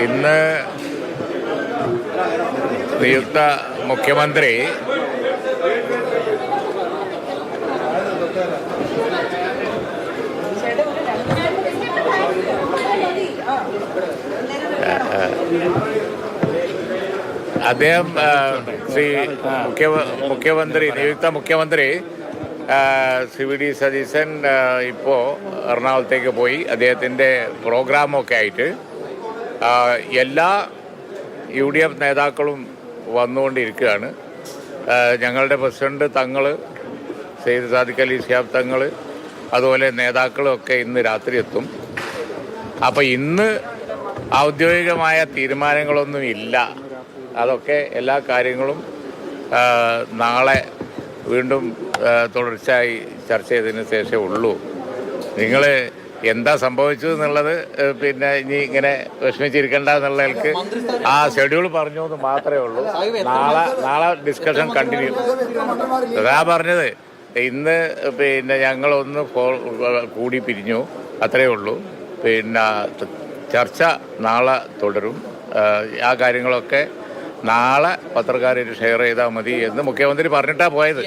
ഇന്ന് നിയുക്ത മുഖ്യമന്ത്രി അദ്ദേഹം നിയുക്ത മുഖ്യമന്ത്രി ശ്രീ വി ഡി സതീശൻ ഇപ്പോൾ എറണാകുളത്തേക്ക് പോയി അദ്ദേഹത്തിൻ്റെ പ്രോഗ്രാമൊക്കെ ആയിട്ട് എല്ലാ UDF നേതാക്കളും വന്നുകൊണ്ടിരിക്കുകയാണ്. ഞങ്ങളുടെ പ്രസിഡന്റ് തങ്ങൾ, സെയ്ദ് സാദിഖ് അലി ശിഹാബ് തങ്ങൾ, അതുപോലെ നേതാക്കളൊക്കെ ഇന്ന് രാത്രി എത്തും. അപ്പോൾ ഇന്ന് ഔദ്യോഗികമായ തീരുമാനങ്ങളൊന്നും ഇല്ല. അതൊക്കെ എല്ലാ കാര്യങ്ങളും നാളെ വീണ്ടും തുടർച്ചയായി ചർച്ച ചെയ്തതിന് ശേഷമേ ഉള്ളൂ. നിങ്ങൾ എന്താ സംഭവിച്ചതെന്നുള്ളത് പിന്നെ ഇനി ഇങ്ങനെ വിഷമിച്ചിരിക്കേണ്ട എന്നുള്ളവർക്ക് ആ ഷെഡ്യൂൾ പറഞ്ഞു എന്ന് മാത്രമേ ഉള്ളൂ. നാളെ ഡിസ്കഷൻ കണ്ടിന്യൂ. അതാ പറഞ്ഞത്, ഇന്ന് പിന്നെ ഞങ്ങളൊന്ന് കൂടി പിരിഞ്ഞു, അത്രയേ ഉള്ളൂ. പിന്നെ ചർച്ച നാളെ തുടരും. ആ കാര്യങ്ങളൊക്കെ നാളെ പത്രക്കാരായിട്ട് ഷെയർ ചെയ്താൽ മതി എന്ന് മുഖ്യമന്ത്രി പറഞ്ഞിട്ടാണ് പോയത്.